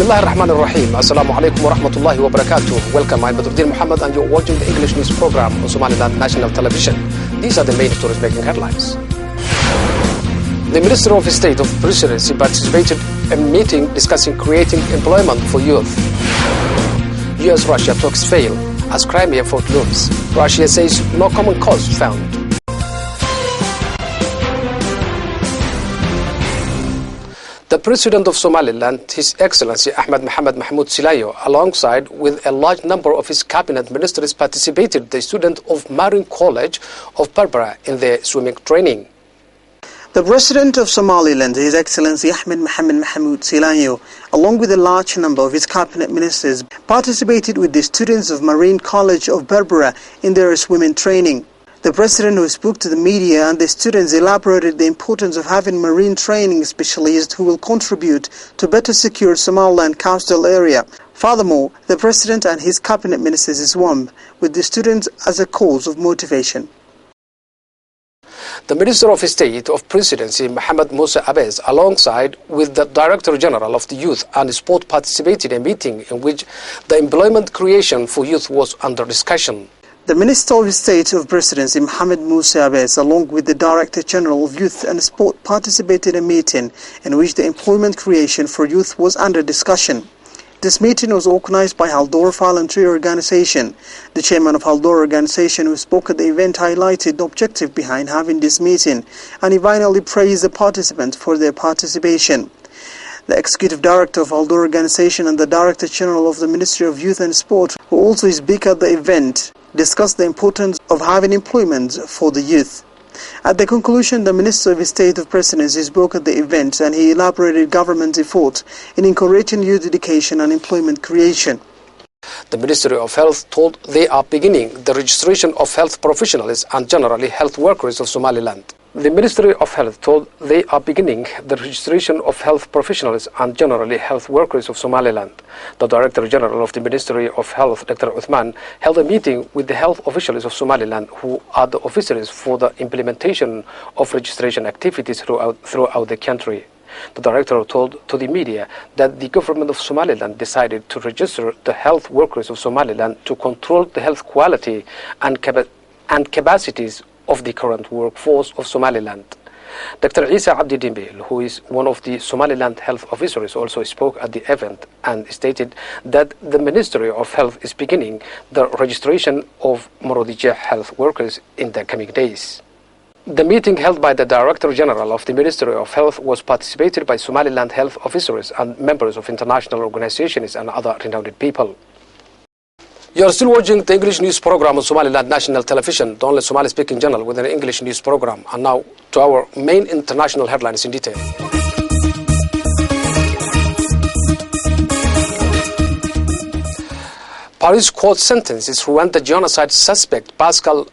Bismillah ar-Rahman ar-Rahim. Assalamu alaikum wa rahmatullahi wa barakatuh. Welcome, I'm Badruddin Muhammad and you're watching the English news program on Somaliland National Television. These are the main stories making headlines. The Minister of State of Presidency participated in a meeting discussing creating employment for youth. US-Russia talks fail as Crimea fort looms. Russia says no common cause found. The President of Somaliland, His Excellency Ahmed Mohamed Mahmoud Silayo, alongside with a large number of his cabinet ministers, participated the student of Marine College of Berbera in their swimming training. The President of Somaliland, His Excellency Ahmed Mohamed Mahmoud Silayo, along with a large number of his cabinet ministers, participated with the students of Marine College of Berbera in their swimming training. The President, who spoke to the media and the students, elaborated the importance of having marine training specialists who will contribute to better secure Somaliland coastal area. Furthermore, the President and his cabinet ministers swam with the students as a cause of motivation. The Minister of State of Presidency, Mohamed Musa Abes, alongside with the Director General of the Youth and Sport, participated in a meeting in which the employment creation for youth was under discussion. The Minister of State of Presidency, Mohamed Musa Abes, along with the Director General of Youth and Sport, participated in a meeting in which the employment creation for youth was under discussion. This meeting was organized by Haldor Voluntary Organization. The chairman of Haldor Organization, who spoke at the event, highlighted the objective behind having this meeting, and he finally praised the participants for their participation. The Executive Director of Haldor Organization and the Director General of the Ministry of Youth and Sport, who also spoke at the event, discussed the importance of having employment for the youth. At the conclusion, the Minister of State of Presidency spoke at the event and he elaborated government's effort in encouraging youth education and employment creation. The Ministry of Health told they are beginning the registration of health professionals and generally health workers of Somaliland. The Ministry of Health told they are beginning the registration of health professionals and generally health workers of Somaliland. The Director General of the Ministry of Health, Dr. Uthman, held a meeting with the health officials of Somaliland, who are the officers for the implementation of registration activities throughout the country. The director told to the media that the government of Somaliland decided to register the health workers of Somaliland to control the health quality and capacities of the current workforce of Somaliland. Dr. Isa Abdi Dimbil, who is one of the Somaliland health officers, also spoke at the event and stated that the Ministry of Health is beginning the registration of Morodija health workers in the coming days. The meeting held by the Director General of the Ministry of Health was participated by Somaliland health officers and members of international organizations and other renowned people. You are still watching the English news program on Somaliland National Television, the only Somali-speaking channel with an English news program. And now to our main international headlines in detail. Paris court sentences Rwanda genocide suspect Pascal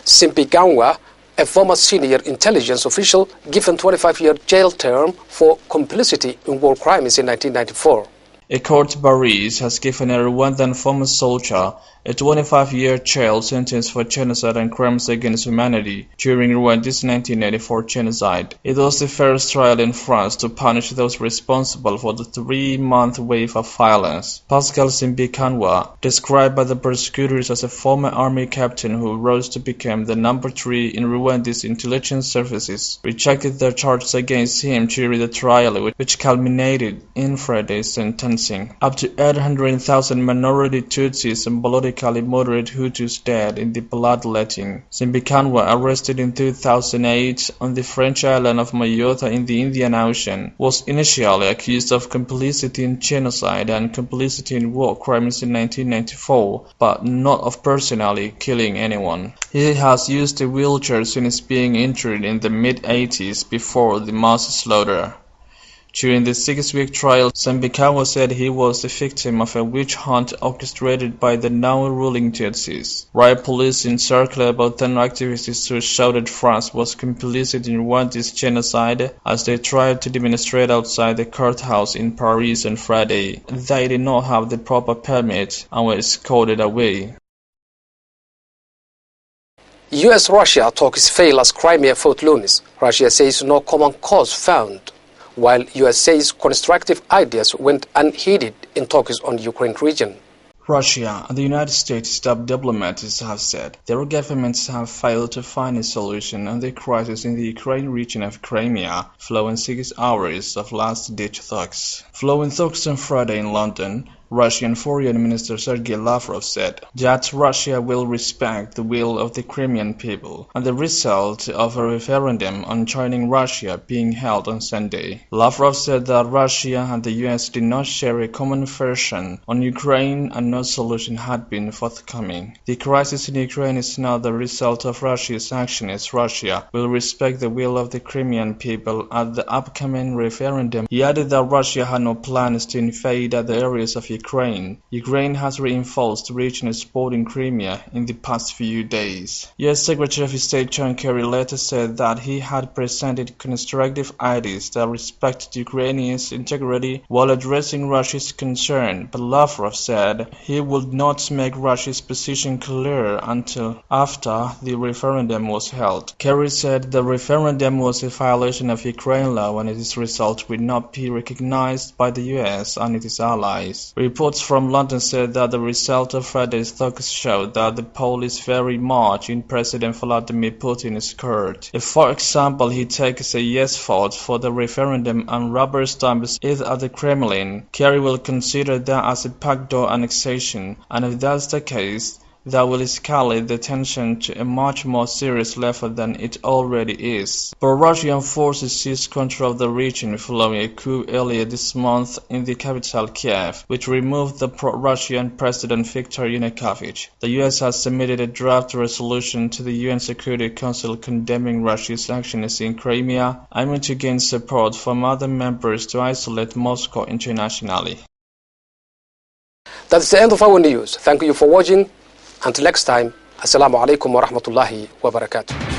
Simbigangwa, a former senior intelligence official, given 25-year jail term for complicity in war crimes in 1994. A court in Paris has given a Rwandan former soldier a 25-year jail sentence for genocide and crimes against humanity during Rwanda's 1994 genocide. It was the first trial in France to punish those responsible for the 3-month wave of violence. Pascal Simbigangwa, described by the prosecutors as a former army captain who rose to become the number 3 in Rwanda's intelligence services, rejected the charges against him during the trial, which culminated in Friday's sentencing. Up to 800,000 minority Tutsis and politically moderate Hutus died in the bloodletting. Simbigangwa, arrested in 2008 on the French island of Mayotte in the Indian Ocean, was initially accused of complicity in genocide and complicity in war crimes in 1994, but not of personally killing anyone. He has used a wheelchair since being injured in the mid-80s before the mass slaughter. During the 6-week trial, Simbigangwa said he was the victim of a witch hunt orchestrated by the now-ruling Tutsis. Riot police encircled about 10 activists who shouted France was complicit in Rwanda's genocide as they tried to demonstrate outside the courthouse in Paris on Friday. They did not have the proper permit and were escorted away. US-Russia talks fail as Crimea fort looms. Russia says no common cause found. while US says constructive ideas went unheeded in talks on Ukraine region. Russia and the United States top diplomats have said their governments have failed to find a solution on the crisis in the Ukraine region of Crimea, following 6 hours of last-ditch talks. Following talks on Friday in London, Russian Foreign Minister Sergei Lavrov said that Russia will respect the will of the Crimean people and the result of a referendum on joining Russia being held on Sunday. Lavrov said that Russia and the US did not share a common version on Ukraine and no solution had been forthcoming. The crisis in Ukraine is not the result of Russia's actions. Russia will respect the will of the Crimean people at the upcoming referendum. He added that Russia had no plans to invade other areas of Ukraine. Ukraine has reinforced regional support in Crimea in the past few days. US Secretary of State John Kerry later said that he had presented constructive ideas that respect Ukrainians' integrity while addressing Russia's concern, but Lavrov said he would not make Russia's position clear until after the referendum was held. Kerry said the referendum was a violation of Ukraine law and its result would not be recognized by the US and its allies. Reports from London said that the result of Friday's talks showed that the poll is very much in President Vladimir Putin's court. If, for example, he takes a yes vote for the referendum and rubber stamps it at the Kremlin, Kerry will consider that as a backdoor annexation, and if that's the case, that will escalate the tension to a much more serious level than it already is. But Russian forces seized control of the region following a coup earlier this month in the capital Kiev, which removed the pro-Russian President Viktor Yanukovych. The US has submitted a draft resolution to the UN Security Council condemning Russia's actions in Crimea, aiming to gain support from other members to isolate Moscow internationally. That's the end of our news. Thank you for watching. Until next time, Assalamu alaikum wa rahmatullahi wa barakatuh.